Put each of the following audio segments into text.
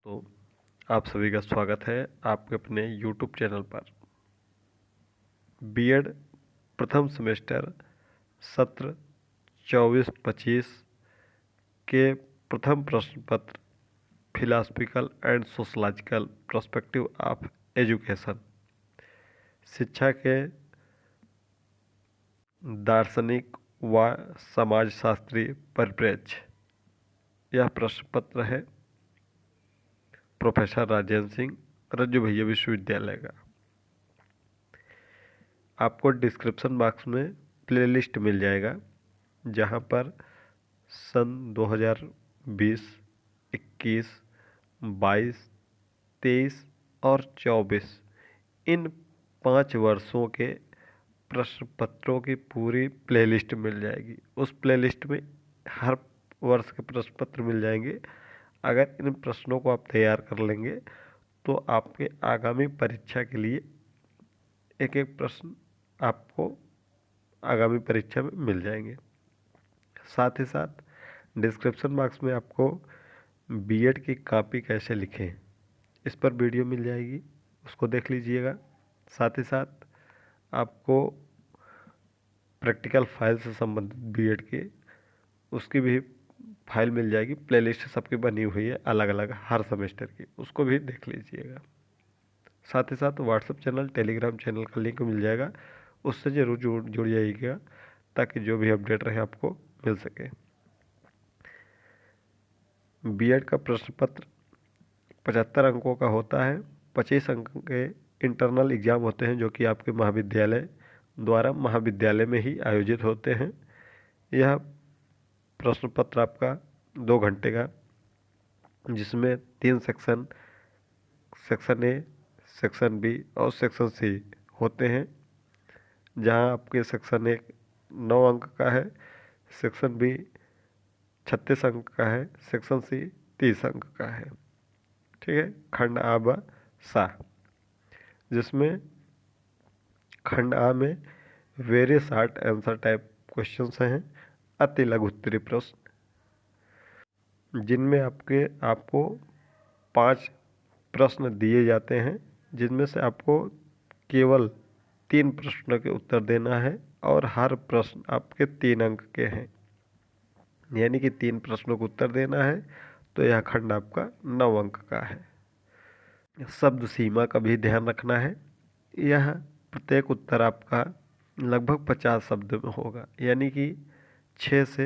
तो आप सभी का स्वागत है आपके अपने YouTube चैनल पर। बीएड प्रथम सेमेस्टर सत्र 24-25 के प्रथम प्रश्न पत्र philosophical and sociological perspective of education, शिक्षा के दार्शनिक व समाजशास्त्री परिप्रेक्ष्य। यह प्रश्न पत्र है प्रोफेसर राजेंद्र सिंह, रज्जू भैया विश्वविद्यालय का। आपको डिस्क्रिप्शन बॉक्स में प्लेलिस्ट मिल जाएगा, जहां पर सन 2020, 21, 22, 23 और 24 इन 5 वर्षों के प्रश्न पत्रों की पूरी प्लेलिस्ट मिल जाएगी। उस प्लेलिस्ट में हर वर्ष के प्रश्न पत्र मिल जाएंगे। अगर इन प्रश्नों को आप तैयार कर लेंगे तो आपके आगामी परीक्षा के लिए एक एक प्रश्न आपको आगामी परीक्षा में मिल जाएंगे। साथ ही साथ डिस्क्रिप्शन बॉक्स में आपको बीएड की कॉपी कैसे लिखें इस पर वीडियो मिल जाएगी, उसको देख लीजिएगा। साथ ही साथ आपको प्रैक्टिकल फाइल से संबंधित बीएड के उसकी भी फाइल मिल जाएगी। प्लेलिस्ट सबकी बनी हुई है अलग अलग हर सेमेस्टर की, उसको भी देख लीजिएगा। साथ ही साथ व्हाट्सएप चैनल, टेलीग्राम चैनल का लिंक मिल जाएगा, उससे ज़रूर जुड़ जाइएगा ताकि जो भी अपडेट रहे आपको मिल सके। बीएड का प्रश्न पत्र 75 अंकों का होता है। 25 अंक के इंटरनल एग्ज़ाम होते हैं जो कि आपके महाविद्यालय द्वारा महाविद्यालय में ही आयोजित होते हैं। यह प्रश्न पत्र आपका 2 घंटे का, जिसमें 3 सेक्शन ए, सेक्शन बी और सेक्शन सी होते हैं। जहां आपके सेक्शन ए 9 अंक का है, सेक्शन बी 36 अंक का है, सेक्शन सी 30 अंक का है। ठीक है, खंड आ ब सा, जिसमें खंड आ में very short answer type questions हैं, अति लघु उत्तरीय प्रश्न, जिनमें आपको 5 प्रश्न दिए जाते हैं, जिनमें से आपको केवल 3 प्रश्नों के उत्तर देना है और हर प्रश्न आपके 3 अंक के हैं। यानी कि 3 प्रश्नों को उत्तर देना है तो यह खंड आपका 9 अंक का है। शब्द सीमा का भी ध्यान रखना है। यह प्रत्येक उत्तर आपका लगभग 50 शब्द में होगा, यानी कि 6 से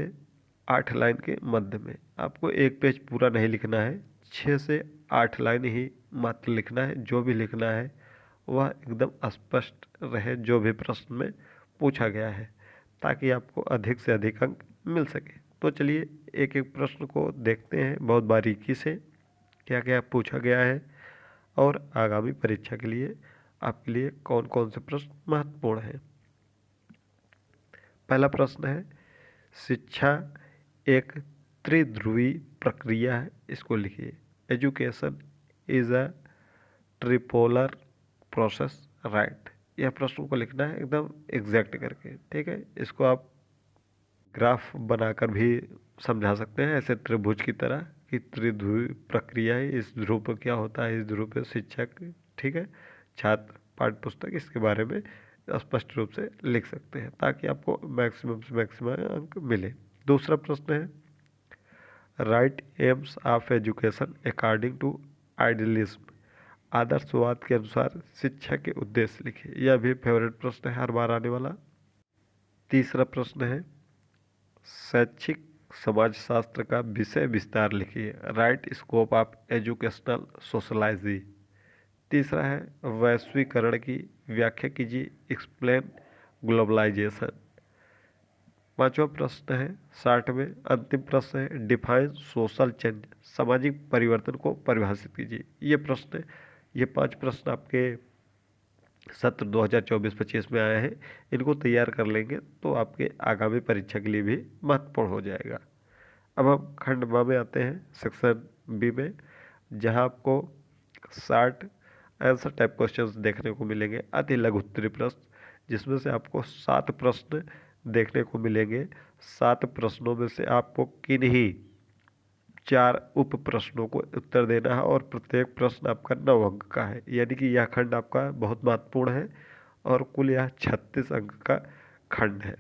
8 लाइन के मध्य में। आपको एक पेज पूरा नहीं लिखना है, 6 से 8 लाइन ही मात्र लिखना है। जो भी लिखना है वह एकदम स्पष्ट रहे जो भी प्रश्न में पूछा गया है, ताकि आपको अधिक से अधिक अंक मिल सके। तो चलिए एक एक प्रश्न को देखते हैं बहुत बारीकी से, क्या क्या पूछा गया है और आगामी परीक्षा के लिए आपके लिए कौन कौन से प्रश्न महत्वपूर्ण हैं। पहला प्रश्न है, शिक्षा एक त्रिध्रुवी प्रक्रिया है, इसको लिखिए। Education is a tripolar process, right. यह प्रश्न को लिखना है एकदम एग्जैक्ट करके। ठीक है, इसको आप ग्राफ बनाकर भी समझा सकते हैं, ऐसे त्रिभुज की तरह कि त्रिध्रुवी प्रक्रिया है, इस ध्रुव पर क्या होता है, इस ध्रुव पर शिक्षक, ठीक है, छात्र, पाठ्य पुस्तक, इसके बारे में स्पष्ट रूप से लिख सकते हैं ताकि आपको मैक्सिमम से मैक्सिमम अंक मिले। दूसरा प्रश्न है, write aims of education according to idealism, आदर्शवाद के अनुसार शिक्षा के उद्देश्य लिखिए। यह भी फेवरेट प्रश्न है, हर बार आने वाला। तीसरा प्रश्न है, शैक्षिक समाजशास्त्र का विषय विस्तार लिखिए। Write scope of educational sociology. तीसरा है, वैश्वीकरण की व्याख्या कीजिए। Explain globalisation. पांचवा प्रश्न है 60 में, अंतिम प्रश्न है, डिफाइन सोशल चेंज, सामाजिक परिवर्तन को परिभाषित कीजिए। ये 5 प्रश्न आपके सत्र 2024-25 में आए हैं। इनको तैयार कर लेंगे तो आपके आगामी परीक्षा के लिए भी महत्वपूर्ण हो जाएगा। अब हम खंड ब में आते हैं, सेक्शन बी में, जहां आपको 60 आंसर टाइप क्वेश्चंस देखने को मिलेंगे, अति लघु उत्तरीय प्रश्न, जिसमें से आपको 7 प्रश्न देखने को मिलेंगे। 7 प्रश्नों में से आपको किन्हीं 4 उप प्रश्नों को उत्तर देना है और प्रत्येक प्रश्न आपका 9 अंक का है, यानी कि यह खंड आपका बहुत महत्वपूर्ण है और कुल यह 36 अंक का खंड है।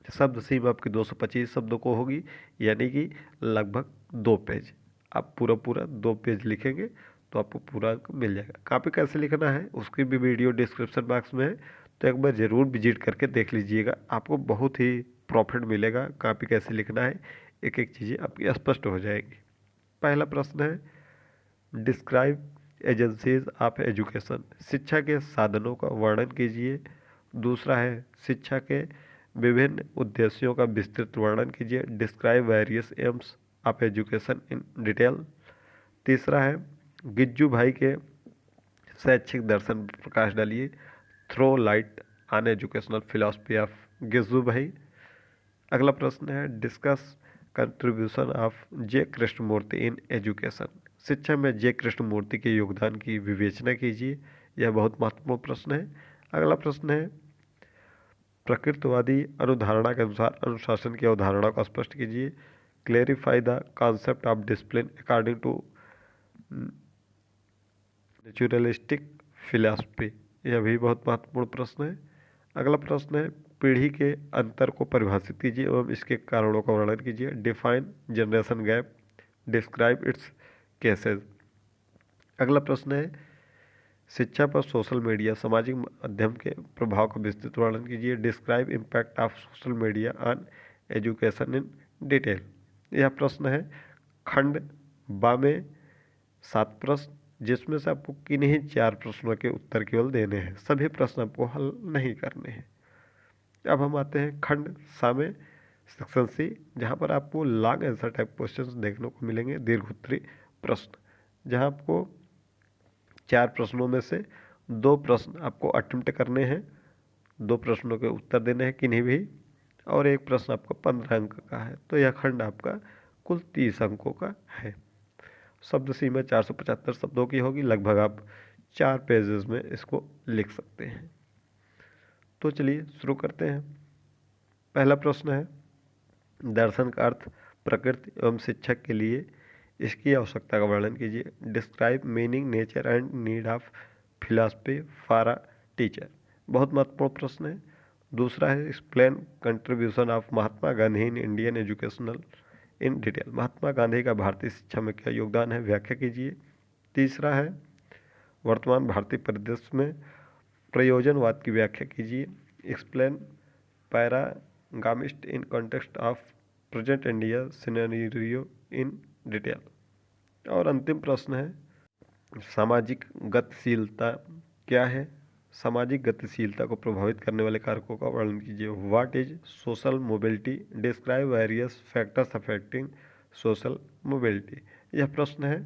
शब्द सीमा आपकी 225 शब्दों को होगी, यानी कि लगभग 2 पेज। आप पूरा 2 पेज लिखेंगे तो आपको पूरा अंक मिल जाएगा। कॉपी कैसे लिखना है उसकी भी वीडियो डिस्क्रिप्शन बॉक्स में है, तो एक बार ज़रूर विजिट करके देख लीजिएगा, आपको बहुत ही प्रॉफिट मिलेगा। कॉपी कैसे लिखना है, एक एक चीज़ें आपकी स्पष्ट हो जाएगी। पहला प्रश्न है डिस्क्राइब एजेंसीज ऑफ एजुकेशन, शिक्षा के साधनों का वर्णन कीजिए। दूसरा है शिक्षा के विभिन्न उद्देश्यों का विस्तृत वर्णन कीजिए, describe various AIIMS of education in detail. तीसरा है गिज्जू भाई के शैक्षिक दर्शन पर प्रकाश डालिए, throw light on educational philosophy of Gijju Bhai. अगला प्रश्न है discuss contribution of J Krishnamurti in education, शिक्षा में जे कृष्णमूर्ति के योगदान की विवेचना कीजिए। यह बहुत महत्वपूर्ण प्रश्न है। अगला प्रश्न है प्रकृतिवादी अनुधारणा के अनुसार अनुशासन की अवधारणा को स्पष्ट कीजिए, clarify the concept of discipline according to naturalistic philosophy. यह भी बहुत महत्वपूर्ण प्रश्न है। अगला प्रश्न है पीढ़ी के अंतर को परिभाषित कीजिए एवं इसके कारणों का वर्णन कीजिए, define generation gap, describe it's cases. अगला प्रश्न है शिक्षा पर सोशल मीडिया सामाजिक माध्यम के प्रभाव का विस्तृत वर्णन कीजिए, describe impact of social media on education in detail. यह प्रश्न है खंड बा में 7 प्रश्न, जिसमें से आपको किन्हीं 4 प्रश्नों के उत्तर केवल देने हैं, सभी प्रश्न आपको हल नहीं करने हैं। अब हम आते हैं खंड सा में सेक्शन सी, जहाँ पर आपको लॉन्ग आंसर टाइप क्वेश्चन देखने को मिलेंगे, दीर्घोत्तरी प्रश्न, जहाँ आपको 4 प्रश्नों में से 2 प्रश्न आपको अटेम्प्ट करने हैं, 2 प्रश्नों के उत्तर देने हैं किन्हीं भी, और एक प्रश्न आपको 15 अंक का है। तो यह खंड आपका कुल 30 अंकों का है। शब्द सीमा 475 शब्दों की होगी, लगभग आप 4 पेजेस में इसको लिख सकते हैं। तो चलिए शुरू करते हैं। पहला प्रश्न है दर्शन का अर्थ प्रकृति एवं शिक्षक के लिए इसकी आवश्यकता का वर्णन कीजिए, describe meaning nature and need of philosophy for a teacher. बहुत महत्वपूर्ण प्रश्न है। दूसरा है explain contribution of Mahatma Gandhi in Indian educational in detail, Mahatma Gandhi का भारतीय शिक्षा में क्या योगदान है, व्याख्या कीजिए। तीसरा है वर्तमान भारतीय परिदृश्य में प्रयोजनवाद की व्याख्या कीजिए, explain pragmatism in context of present India scenario in detail. और अंतिम प्रश्न है सामाजिक गतिशीलता क्या है, सामाजिक गतिशीलता को प्रभावित करने वाले कारकों का वर्णन कीजिए, what is social mobility, describe various factors affecting social mobility. यह प्रश्न है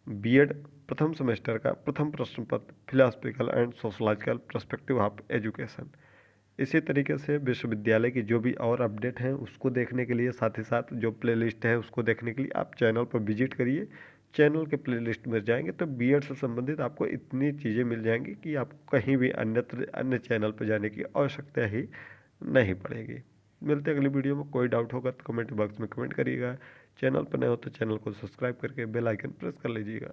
बीएड प्रथम सेमेस्टर का प्रथम प्रश्न पत्र, philosophical and sociological perspective of education. इसी तरीके से विश्वविद्यालय की जो भी और अपडेट हैं उसको देखने के लिए, साथ ही साथ जो प्लेलिस्ट है उसको देखने के लिए आप चैनल पर विजिट करिए। चैनल के प्लेलिस्ट में जाएंगे तो बीएड से संबंधित आपको इतनी चीज़ें मिल जाएंगी कि आपको कहीं भी अन्य चैनल पर जाने की आवश्यकता ही नहीं पड़ेगी। मिलते हैं अगली वीडियो में। कोई डाउट होगा तो कमेंट बॉक्स में कमेंट करिएगा। चैनल पर नए हो तो चैनल को सब्सक्राइब करके बेल आइकन प्रेस कर लीजिएगा।